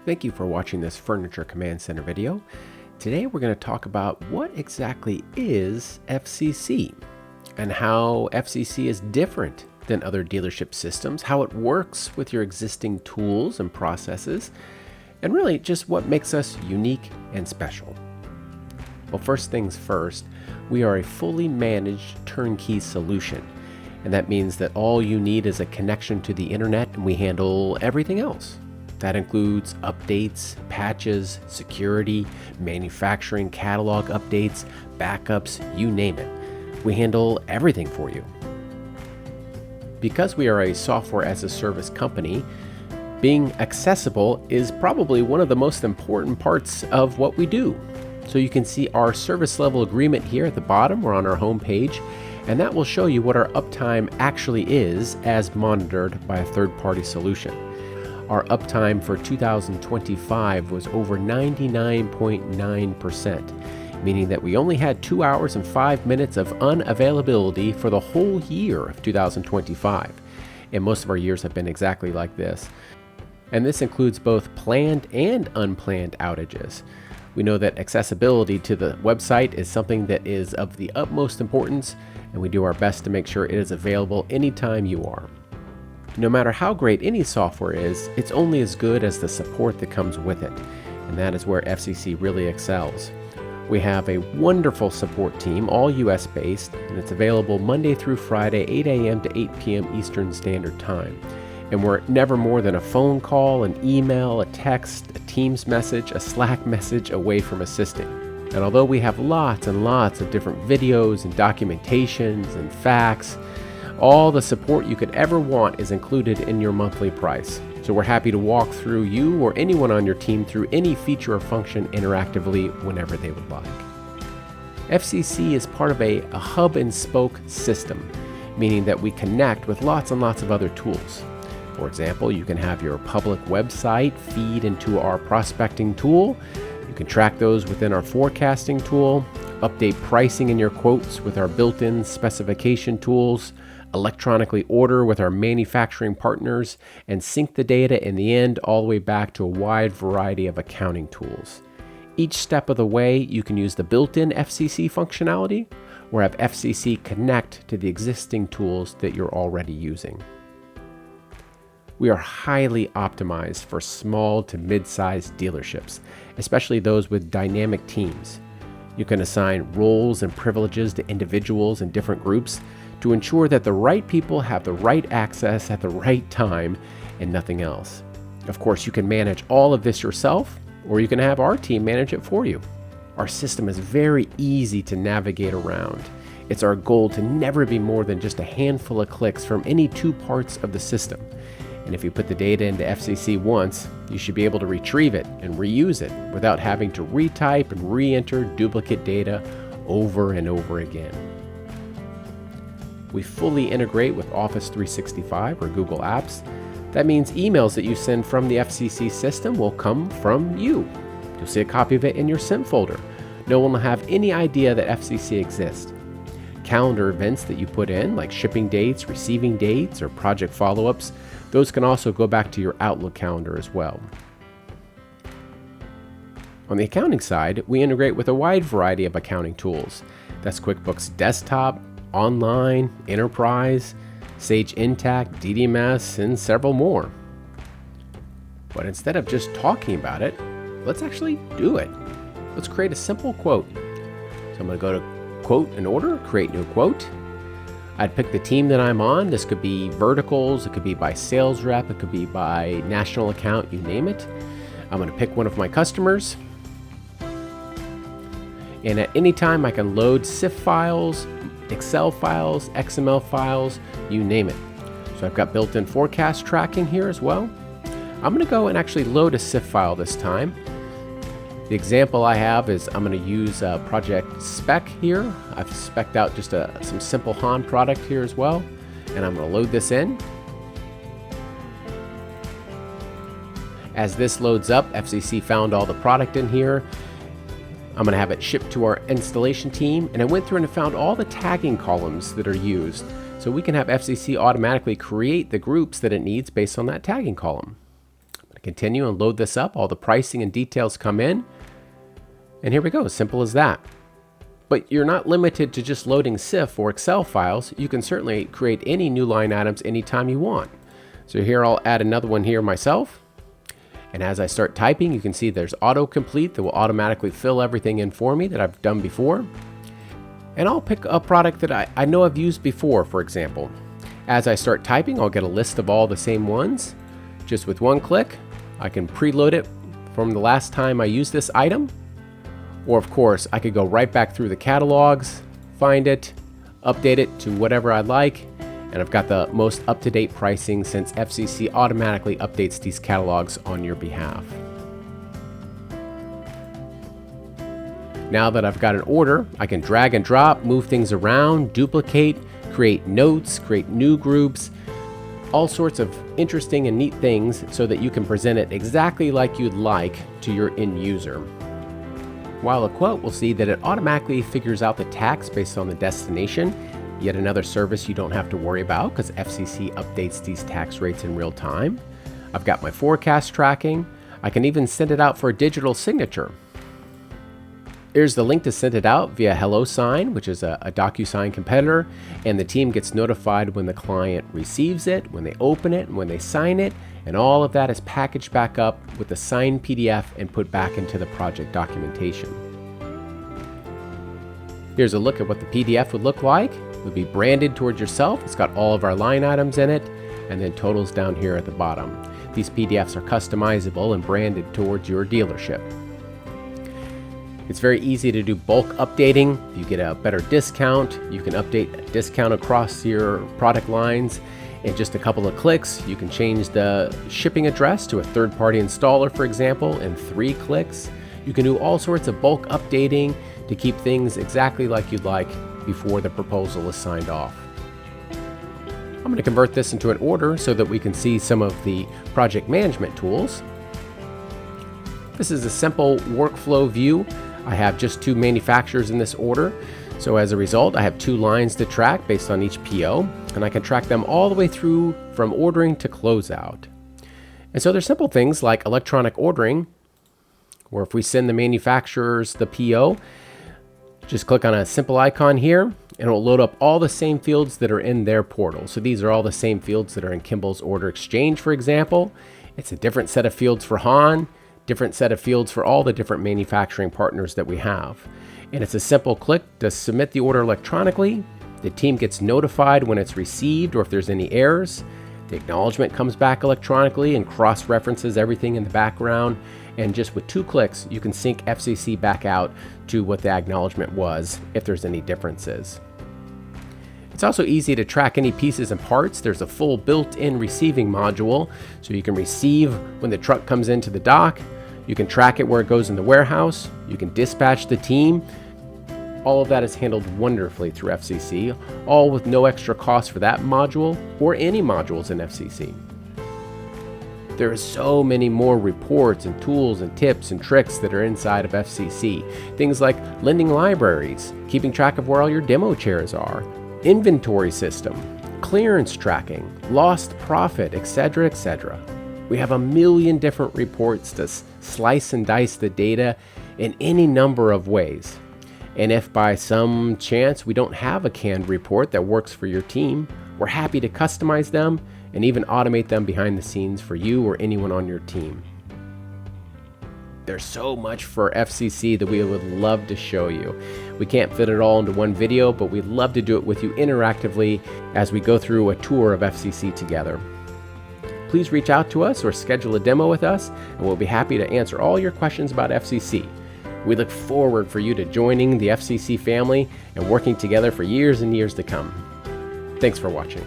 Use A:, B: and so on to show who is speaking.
A: Thank you for watching this Furniture Command Center video. Today we're going to talk about what exactly is FCC and how FCC is different than other dealership systems, how it works with your existing tools and processes, and really just what makes us unique and special. Well, first things first, we are a fully managed turnkey solution. And that means that all you need is a connection to the internet and we handle everything else. That includes updates, patches, security, manufacturing catalog updates, backups, you name it. We handle everything for you. Because we are a software as a service company, being accessible is probably one of the most important parts of what we do. So you can see our service level agreement here at the bottom or on our home page, and that will show you what our uptime actually is as monitored by a third-party solution. Our uptime for 2025 was over 99.9%, meaning that we only had 2 hours and 5 minutes of unavailability for the whole year of 2025. And most of our years have been exactly like this. And this includes both planned and unplanned outages. We know that accessibility to the website is something that is of the utmost importance, and we do our best to make sure it is available anytime you are. No matter how great any software is, it's only as good as the support that comes with it, and that is where FCC really excels. We have a wonderful support team, all US based, and it's available Monday through Friday, 8 a.m. to 8 p.m. Eastern Standard Time. And we're never more than a phone call, an email, a text, a Teams message, a Slack message away from assisting. And although we have lots and lots of different videos and documentations and facts, all the support you could ever want is included in your monthly price. So we're happy to walk through you or anyone on your team through any feature or function interactively whenever they would like. FCC is part of a hub and spoke system, meaning that we connect with lots and lots of other tools. For example, you can have your public website feed into our prospecting tool. You can track those within our forecasting tool, update pricing in your quotes with our built-in specification tools, electronically order with our manufacturing partners, and sync the data in the end all the way back to a wide variety of accounting tools. Each step of the way, you can use the built-in FCC functionality or have FCC connect to the existing tools that you're already using. We are highly optimized for small to mid-sized dealerships, especially those with dynamic teams. You can assign roles and privileges to individuals in different groups to ensure that the right people have the right access at the right time and nothing else. Of course, you can manage all of this yourself, or you can have our team manage it for you. Our system is very easy to navigate around. It's our goal to never be more than just a handful of clicks from any two parts of the system. And if you put the data into FCC once, you should be able to retrieve it and reuse it without having to retype and re-enter duplicate data over and over again. We fully integrate with Office 365 or Google Apps. That means emails that you send from the FCC system will come from you. You'll see a copy of it in your sent folder. No one will have any idea that FCC exists. Calendar events that you put in, like shipping dates, receiving dates, or project follow-ups, those can also go back to your Outlook calendar as well. On the accounting side, we integrate with a wide variety of accounting tools. That's QuickBooks Desktop, Online, Enterprise, Sage Intacct, DDMS, and several more. But instead of just talking about it, let's actually do it. Let's create a simple quote. So I'm going to go to Quote and Order, Create New Quote. I'd pick the team that I'm on. This could be verticals, it could be by sales rep, it could be by national account, you name it. I'm going to pick one of my customers. And at any time I can load CIF files, Excel files, XML files, you name it. So I've got built-in forecast tracking here as well. I'm going to go and actually load a CIF file this time. The example I have is I'm going to use project spec here. I've spec'd out just some simple HAN product here as well, and I'm going to load this in. As this loads up, FCC found all the product in here. I'm going to have it shipped to our installation team, and I went through and found all the tagging columns that are used, so we can have FCC automatically create the groups that it needs based on that tagging column. continue and load this up. All the pricing and details come in. And here we go, as simple as that. But you're not limited to just loading CIF or Excel files. You can certainly create any new line items anytime you want. So here I'll add another one here myself. And as I start typing, you can see there's autocomplete that will automatically fill everything in for me that I've done before. And I'll pick a product that I know I've used before, for example. As I start typing, I'll get a list of all the same ones. Just with one click, I can preload it from the last time I used this item. Or of course, I could go right back through the catalogs, find it, update it to whatever I like, and I've got the most up-to-date pricing since FCC automatically updates these catalogs on your behalf. Now that I've got an order, I can drag and drop, move things around, duplicate, create notes, create new groups, all sorts of interesting and neat things so that you can present it exactly like you'd like to your end user. While a quote will see that it automatically figures out the tax based on the destination, yet another service you don't have to worry about because FCC updates these tax rates in real time. I've got my forecast tracking. I can even send it out for a digital signature. Here's the link to send it out via HelloSign, which is a DocuSign competitor, and the team gets notified when the client receives it, when they open it, and when they sign it, and all of that is packaged back up with the signed PDF and put back into the project documentation. Here's a look at what the PDF would look like. It would be branded towards yourself. It's got all of our line items in it, and then totals down here at the bottom. These PDFs are customizable and branded towards your dealership. It's very easy to do bulk updating. You get a better discount. You can update a discount across your product lines in just a couple of clicks. You can change the shipping address to a third-party installer, for example, in 3 clicks. You can do all sorts of bulk updating to keep things exactly like you'd like before the proposal is signed off. I'm going to convert this into an order so that we can see some of the project management tools. This is a simple workflow view. I have just 2 manufacturers in this order. So as a result, I have 2 lines to track based on each PO, and I can track them all the way through from ordering to closeout. And so there's simple things like electronic ordering, where if we send the manufacturers the PO, just click on a simple icon here, and it will load up all the same fields that are in their portal. So these are all the same fields that are in Kimball's Order Exchange, for example. It's a different set of fields for Hahn, different set of fields for all the different manufacturing partners that we have. And it's a simple click to submit the order electronically. The team gets notified when it's received or if there's any errors. The acknowledgement comes back electronically and cross-references everything in the background. And just with 2 clicks, you can sync FCC back out to what the acknowledgement was if there's any differences. It's also easy to track any pieces and parts. There's a full built-in receiving module, so you can receive when the truck comes into the dock. You can track it where it goes in the warehouse. You can dispatch the team. All of that is handled wonderfully through FCC, all with no extra cost for that module or any modules in FCC. There are so many more reports and tools and tips and tricks that are inside of FCC. Things like lending libraries, keeping track of where all your demo chairs are, inventory system, clearance tracking, lost profit, etc., etc. We have a million different reports to slice and dice the data in any number of ways. And if by some chance we don't have a canned report that works for your team, we're happy to customize them and even automate them behind the scenes for you or anyone on your team. There's so much for FCC that we would love to show you. We can't fit it all into one video, but we'd love to do it with you interactively as we go through a tour of FCC together. Please reach out to us or schedule a demo with us, and we'll be happy to answer all your questions about FCC. We look forward for you to joining the FCC family and working together for years and years to come. Thanks for watching.